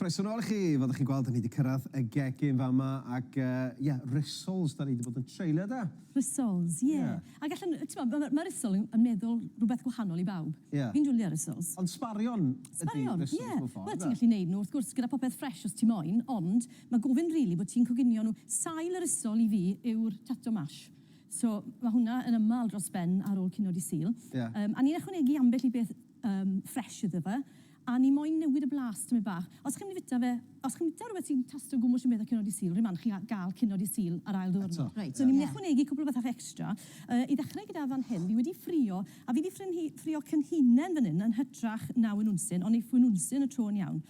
Croeso nôl I chi, fel ydych chi'n gweld, ni wedi cyrraedd y gegin fama ac, Rissoles, da ni wedi bod yn treulio da. Rissoles, Ac allan, mae Rissoles yn meddwl rhywbeth gwahanol I bawb. Fi'n dwlu ar Rissoles. Ond sbarion ydy Rissoles mewn ffordd. Wel, ti'n gallu neud nhw, wrth gwrs, gyda popeth ffres os ti moyn, ond mae gofyn rili bod ti'n coginio nhw. Sail y Rissol I fi yw'r tato mash. So, mae hwnna yn ymal dros ben ar ôl cynod I sil. A ni'n ychwanegu ambell I beth ffres iddo fe. A ni moyn newid y blas tymi bach. Os chi'n mynd I fita fe, os chi'n bita rhywbeth sy'n tasto gwmwys yn meddwl cynod I sil, rhyman chi gael cynod I sil ar ail ddwrnod. So ni'n ychwanegu cwbl o bethau extra. I ddechrau gyda fan hyn, fi wedi ffrio, a fi wedi ffrio cynhunen fan hyn yn hytrach 9 wnsyn, ond 8 wnsyn y tro'n iawn.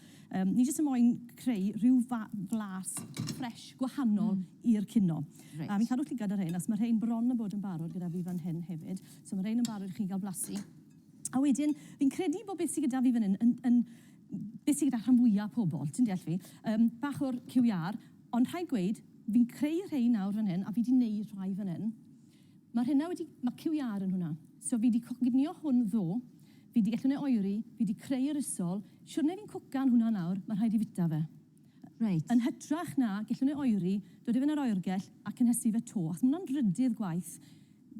Ni jyst yn moyn creu rhyw flas ffres gwahanol i'r cynno. A fi'n cadw lligad ar hyn, as mae rhain bron yn bod yn barod gyda fi fan hyn hefyd. So mae rhain yn barod I chi gael blasu. A wedyn, fi'n credu bod beth sydd gyda fi fan hyn, beth sydd gyda rhan fwyaf pobl, ti'n deall fi, bach o'r cywiar, ond rhaid gweud, fi'n creu rhai nawr fan hyn, a fi wedi neud rhai fan hyn. Mae cywiar yn hwnna. So fi wedi coginio hwn ddo, fi wedi gallu neud oeri, fi wedi creu yr ysol, siwrne fi'n cwcan hwnna nawr, mae rhaid I fita fe. Yn hytrach na, gallu neud oeri, dod I fy'n yr oergell ac yn hysu fe to. As mae hwnna'n drydydd gwaith,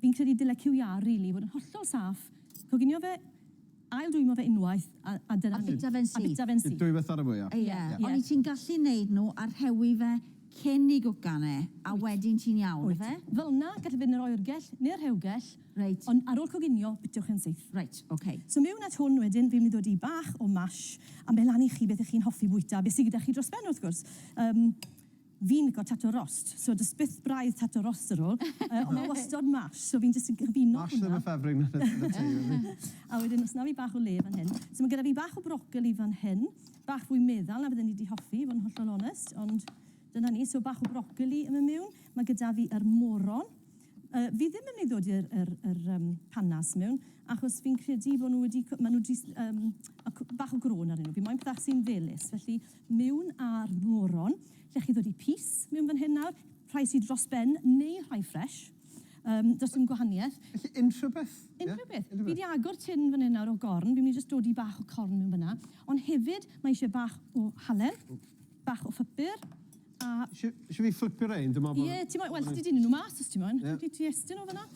fi'n credu dyle cywiar, rili, fod yn hollol saff, coginio fe, ail dwymo fe unwaith, a dyna ni. A bita fe'n syth. Dwy beth ar y fwyaf. Ond I ti'n gallu neud nhw ar hewi fe cyn I gwcanau, a wedyn ti'n iawn, fe? Fel na, gallu fynd yr oergell neu'r rhewgell, ond ar ôl coginio, bitwch yn syth. So mewn at hwn wedyn, fi'n mynd i ddod I bach o mash, a mewn lan I chi beth ych chi'n hoffi bwyta, beth sydd gyda chi dros ben wrth gwrs. Fi'n licio tato rost, so dys byth braidd tato rost ar ôl, ond mae wastod mash, so fi'n jyst yn gyfino hwnna. Mash ddim y ffefryn yn y tŷ. A wedyn, os na fi bach o le fan hyn. So mae gyda fi bach o brocoli fan hyn, bach fwy meddal na fydden ni wedi hoffi, fo'n hollol onest, ond dyna ni, so bach o brocoli yn mynd mewn. Mae gyda fi yr moron. Fi ddim yn mynd I ddod i'r panas mewn, achos fi'n credu bod nhw wedi, bach o gron ar nhw. Fi moyn pethau sy'n felys, felly mewn ar moron, lle chi ddod I pys mewn fan hyn nawr, rhai sydd dros ben neu rhai ffres. Does dim gwahaniaeth. Felly unrhyw beth? Unrhyw beth. Fi wedi agor tin fan hyn nawr o gorn, fi'n mynd I dod I bach o corn mewn fyna, ond hefyd mae eisiau bach o halen, bach o ffypur, Eisiau fi flipio rein? Wel, ti dyn nhw mas os ti moyn. Ti estyn o fyna.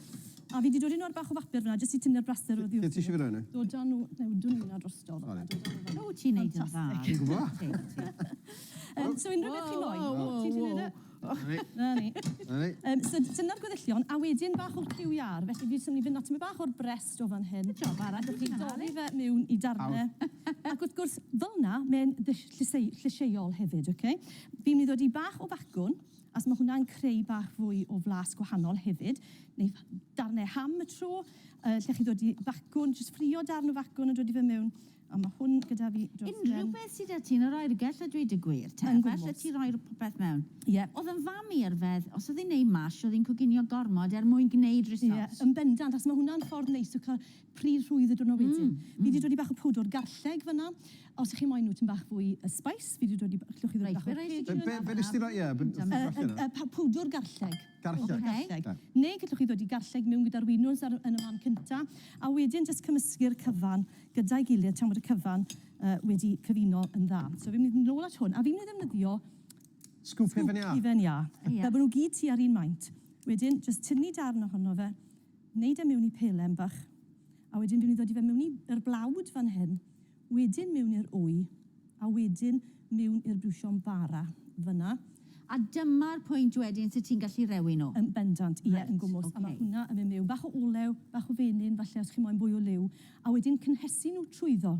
A fi wedi dod ar bach o fapur fyna, jyst I tynnu'r braster o ddiwrnod. Ti eisiau fi rein? Dod â nhw, newdwn nhw'n adrosto. O, ti'n neud yn dda. Ti'n gwybod? So unrhyw beth chi moyn. Ti'n neud e? Na ni. So dyna'r gweddillion, a wedyn bach o'r cywiar. Felly fi symud fynd at mi bach o'r brest o fan hyn. Job arall. Dych chi'n dodi fe mewn I darnau. Ac wrth gwrs, fel na, mae'n llysieuol hefyd, oce? Fi'n mynd I ddod I bach o bacwn, as mae hwnna'n creu bach fwy o flas gwahanol hefyd, neu darnau ham y tro, lle chi ddod I bacwn, jyst ffrio darn o bacwn a dod I fe mewn, a mae hwn gyda fi dros ben. Unrhyw beth sydd â ti'n rhoi'r gell a dweud y gwir, te? Falle ti'n rhoi'r popeth mewn? Oedd yn fam I arfedd, os oedd hi'n neud mash, oedd hi'n coginio gormod mwyn gwneud rissoles. Yn bendant, as mae hwnna'n ffordd neis o cael pryd rhwydd y diwrnod wedyn. Fi wedi dod I bach o pwdwr garlleg fyna. Os ych chi'n moyn nhw ti'n bach fwy spice, fi wedi dod I llwch I ddod bach o Be nes ti roi? Pwdwr garlleg. Garlleg? Neu gallwch chi ddod I garlleg mewn gyda'r winwns yn y man cynta, a wedyn jyst cymysgu'r cyfan gyda'i gilydd tan bod y cyfan wedi cyfuno yn dda. So fi'n mynd nôl at hwn, a fi'n mynd I ddefnyddio Sgwp Ifan ia. Fel bod nhw gyd ti ar un maint. Wedyn, jyst tynnu darn ohono fe, wneud e mewn I pelen bach, a wedyn fi'n mynd I ddod I fe mewn i'r blawd fan hyn, wedyn mewn i'r wy, a wedyn mewn i'r brwsion bara fyna. A dyma'r pwynt wedyn sydd ti'n gallu rewi nhw? Yn bendant, yn gwmwys. A mae hwnna yn mynd mewn. Bach o olew, bach o fenyn, falle os chi'n moyn bwy o liw. A wedyn cynhesu nhw trwyddo.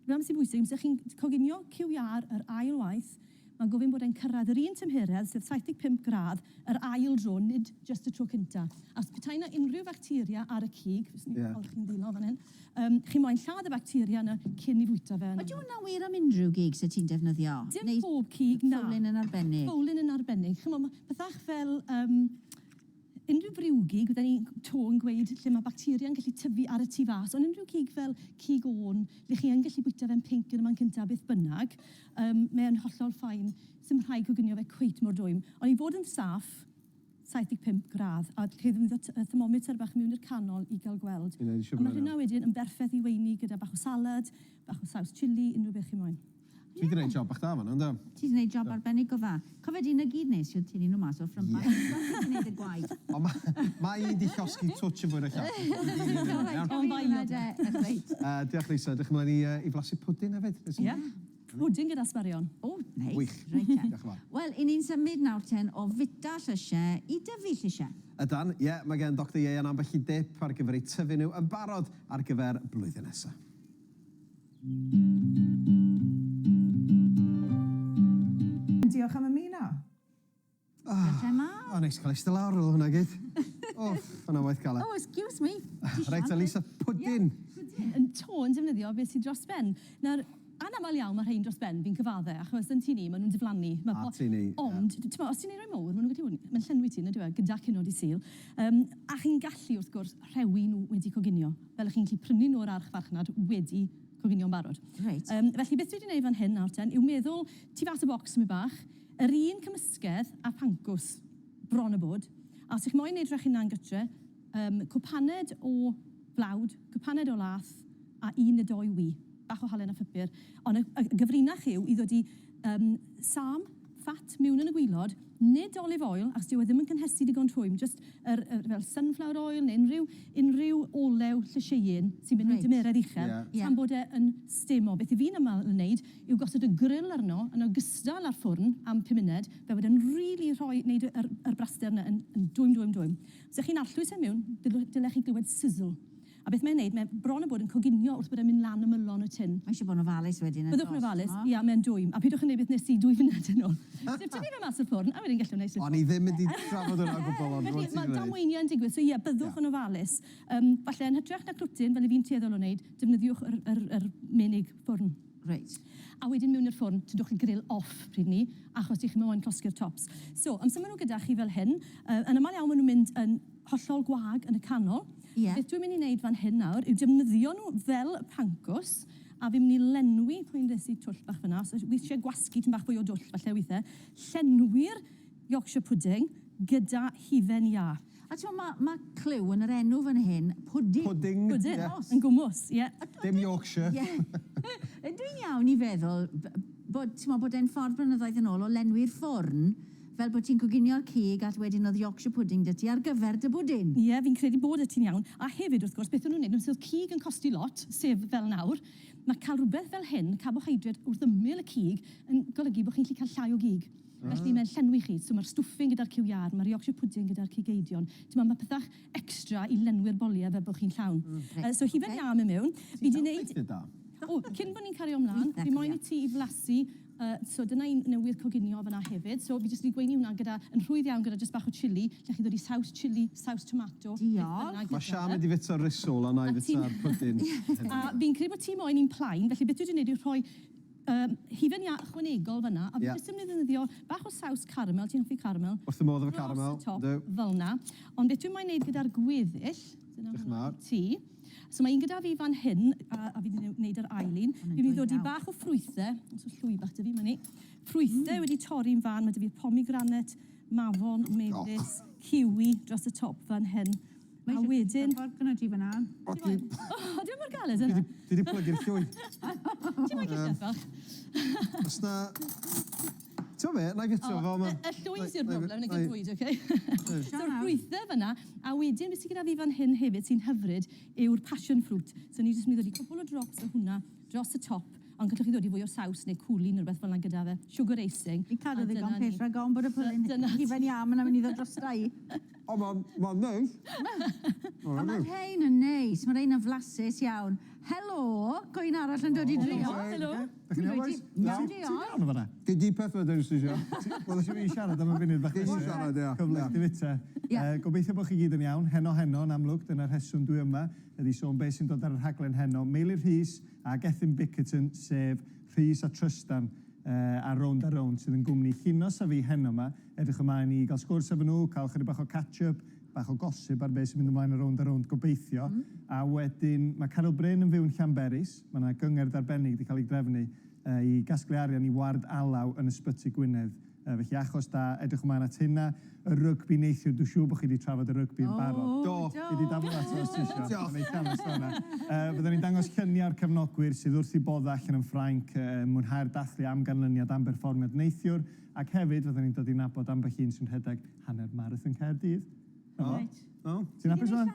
Fel sy'n bwysig, os chi'n coginio cywiar yr ail waith, mae'n gofyn bod e'n cyrraedd yr un tymheredd, sydd 75 gradd, yr ail dro, nid just y tro cynta. A os petai na unrhyw bacteria ar y cig, fes ni'n cael chi'n ddilo fan hyn, chi'n moyn lladd y bacteria yna cyn I fwyta fe. Ydy hwnna wir am unrhyw gig sydd ti'n defnyddio? Dim pob cig, na. Fowlin yn arbennig? Fowlin yn arbennig. Bethach fel unrhyw briwgig, gyda ni to yn gweud lle mae bacteria'n gallu tyfu ar y tu fas, ond unrhyw cig fel cig o'n, lle chi yn gallu bwyta fe'n pinc yn y man cyntaf beth bynnag, mae'n hollol ffain, sy'n rhaid coginio fe cweit mor dwym. Ond I fod yn saff, 75 gradd, a chi ddim y thermometer bach mewn i'r canol I gael gweld. Mae hynna wedyn yn berffaith I weini gyda bach o salad, bach o saws chili, unrhyw beth chi moyn. Ti wedi gwneud job bach da fan, ynddo? Ti wedi gwneud job arbennig o dda. Cofed un o gyd nes i'w tynnu nhw mas o ffrymba. Ti wedi gwneud y gwaith. Mae un di llosgu twtch yn fwy'r allan. Diolch Lisa, dych ymlaen i flasu pwdin hefyd. Ie, pwdin gyda sbarion. O, neis. Wych. Diolch yn fawr. Wel, i ni'n symud nawr ten o fita llysiau i dyfu llysiau. Ydan, ie, mae gen Dr Ieuan ambell i dip ar gyfer eu tyfu nhw yn barod ar gyfer blwyddyn nesaf. Diolch am ymuno. Diolch am O, neis cael eistedd lawr o hwnna gyd. O, hwnna waith cael e. Oh, excuse me. Reit, Lisa, pwdin. Yn tôn defnyddio beth sydd dros ben. Nawr, anamal iawn mae rhain dros ben fi'n cyfaddau, achos yn tu ni, maen nhw'n diflannu. Tu ni. Ond, os ti'n ei roi mowr, maen nhw'n gallu bod, mae'n llenwi ti, gyda cynod i sil. A chi'n gallu, wrth gwrs, rhewi nhw wedi coginio. Fel chi'n gallu prynu nhw'r arch farchnad wedi coginio'n barod. Reit. Felly, beth dwi wedi gwneud fan hyn nawr ten, yw meddwl, ti fath o bocs mi bach, yr un cymysgedd a pancws bron y bod, a os ych moyn edrych hynna'n gytre, cwpaned o flawd, cwpaned o lath, a 1 neu 2 wy, bach o halen a phupur. Ond y gyfrinach yw i ddod i sam, ffat mewn yn y gwylod, nid olive oil, achos dyw e ddim yn cynhesu digon trwym, just fel sunflower oil neu unrhyw olew llyseien sy'n mynd mewn dymeredd uchel, tan bod e'n stimo. Beth i fi'n aml yn wneud yw gosod y grill arno yn ogystal â'r ffwrn am 5 munud, fe bod e'n wneud yr braster yna yn dwym. Os ydych chi'n allwys e mewn, dylech chi glywed sizzle. A beth mae'n neud, mae bron y bod yn coginio wrth bod e'n mynd lan y mylon y tin. Mae eisiau bod yn ofalus wedyn. Byddwch yn ofalus, ia, mae'n dwym. A pidwch yn neud beth nes i 2 funud yn ôl. Sef, ti'n neud fe mas o'r ffwrn, a wedyn gallwn neud. O'n i ddim wedi trafod hwnna o gwbl, ond felly, mae damweiniau'n digwydd, so ie, byddwch yn ofalus. Falle, yn hytrach na clwtyn, fel i fi'n tueddol o wneud, defnyddiwch yr menig ffwrn. Reit. A wedyn mewn i'r ffwrn, tydwch chi grill off pryd ni, achos i chi mewn closgu'r tops. So, amser maen nhw gyda chi fel hyn, yn aml iawn maen nhw'n mynd yn hollol gwag yn y canol. Beth dwi'n mynd i wneud fan hyn nawr yw defnyddio nhw fel pancws, a fi'n mynd i lenwi, pwy'n dweud twll bach fyna, so weithiau gwasgu ti'n bach fwy o dwll, falle weithiau, llenwi'r Yorkshire pudding gyda hufen iâ. A ti'n mae clyw yn yr enw fan hyn, pudding. Pudding, yn gwmws, ie. Dim Yorkshire. Dwi'n iawn i feddwl bod e'n ffordd blynyddoedd yn ôl o lenwi'r ffwrn, fel bod ti'n coginio'r cig at wedyn oedd Yorkshire pudding dy ti ar gyfer dy bwdin. Ie, fi'n credu bod y ti'n iawn. A hefyd, wrth gwrs, beth o'n nhw'n neud, oedd cig yn costi lot, sef fel nawr, mae cael rhywbeth fel hyn, carbohydrate wrth ymyl y cig, yn golygu bod chi'n gallu cael llai o gig. Felly mae'n llenwi chi. So mae'r stwffing gyda'r cyw iar, mae'r Yorkshire pudding gyda'r cigeidion. Mae pethach extra i lenwi'r boliau fel bod chi'n llawn. So hufen iâ mewn. Fi di wneud... Cyn bod ni'n cario ymlaen, fi moyn i ti i flasu. So dyna un newydd coginio fyna hefyd. So fi jyst wedi gweini hwnna yn rhwydd iawn gyda jyst bach o chili. Lle chi ddod i saws chili, saws tomato. Diolch. Mae Sian wedi fita'r risol a na i fita'r pudding. A fi'n credu bod ti moyn i'n plaen, felly beth dwi wedi gwneud yw rhoi hufen iâ ychwanegol fyna, a fi jyst yn defnyddio bach o saws caramel, ti'n hoffi caramel? Wrth y modd efo caramel. Dros y top, fel na. Ond beth dwi'n moyn wneud gyda'r gweddill, dyna hwnna ti. So mae un gyda fi fan hyn, a fi wedi gwneud yr ailun. Fi wedi dod i bach o ffrwythau, os oes llwy bach dy fi, myni. Ffrwythau wedi torri'n fan, mae dy fi'r pomegranate, mafon, mefus, kiwi dros y top fan hyn. A wedyn... Ffordd gyda ti fyna. Dwi'n mor galed yna. Di di plygu'r llwy. Ti'n mynd gyda fach? Os na... Ti'n fe, na i fitio fel yma. Y llwy sy'r broblem, neu gyda bwyd, oce? So'r ffrwythau fyna, a wedyn, beth sy'n gyda fi fan hyn hefyd sy'n hyfryd, yw'r passion fruit. So ni jyst mynd i ddod i cwbl o drops o hwnna dros y top, ond gallwch chi ddod i fwy o saws neu cwli neu rhywbeth fel yna gyda fe. Sugar icing. Fi'n cadw ddigon pell rhag o'n bod y pwlyn. Hufen iâ, mae'n mynd i ddod dros dau. O, mae'n neis. A mae rhain yn neis, mae rhain yn flasus iawn. Helo, coen arall yn dod i drio. Helo. Iawn, diolch. Gei di peth fydda dwi'n stwysio. Wel, eisiau fi siarad am y funud bach. Gei di siarad, ia. Cyfle, di fita. Gobeithio bod chi gyd yn iawn, heno yn amlwg, dyna'r rheswm dwi yma, ydy sôn beth sy'n dod ar y rhaglen heno. Meilir Rhys a Gethin Bickerton, sef Rhys a Trystan a Rownd sydd yn gwmni Chinos a fi heno yma. Edrych ymlaen i gael sgwrs efo nhw, cael chydig bach o catch-up, bach o gosip ar beth sy'n mynd ymlaen y Rownd gobeithio. A wedyn, mae Carol Bryn yn fyw yn Llanberis, mae yna gyngerdd arbennig wedi cael ei drefnu i gasglu arian i ward alaw yn Ysbyty Gwynedd Felly, achos da, edrych ymlaen at hynna, y rygbi neithiwr, dwi'n siŵr bod chi wedi trafod y rygbi yn barod. Do. Chi wedi dafod ato os ti isio. Byddwn ni'n dangos lluniau'r cefnogwyr sydd wrth i bodda allan yn Ffrainc, mwynhau'r dathlu am ganlyniad am berfformiad neithiwr, ac hefyd fyddwn ni'n dod i nabod ambell un sy'n rhedeg hanner Marathon Caerdydd. Ti'n hapus fan?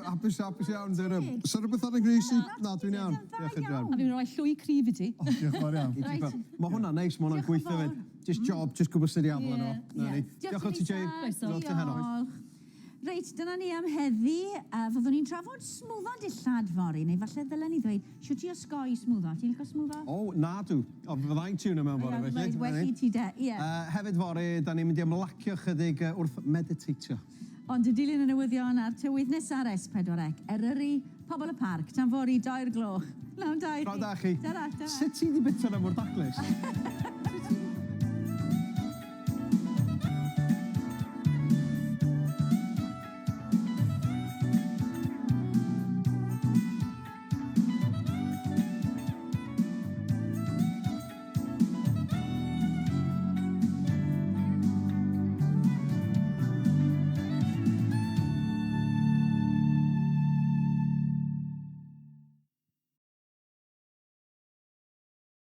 Hapus iawn. Sa'n rhywbeth ar y gris i? Na, dwi'n iawn. A fi'n rhoi llwy cryf i ti. Diolch yn fawr iawn. Mae hwnna'n neis, mae hwnna'n gweithio fyd. Just job, just gwybod sydd i afon nhw. Diolch o ti, Jay. Diolch heno. Reit, dyna ni am heddi. Fyddwn ni'n trafod smwddo dillad fori, neu falle ddylen ni ddweud, siwt ti osgoi smwddo? Ti'n licio smwddo? O, na dw. O, fyddai'n tiwn yma fori, felly. Wedi ti de, ie. Hefyd fori, da ni'n mynd i ymlacio chydig wrth mediteitio. Ond y dilyn y newyddion a'r tywydd nesaf S4C, Eryri, pobl y parc, tan fori 2 o'r gloch. Nawn 2 chi. Praw da chi. Tara. Sut ti di bita na mor daclus?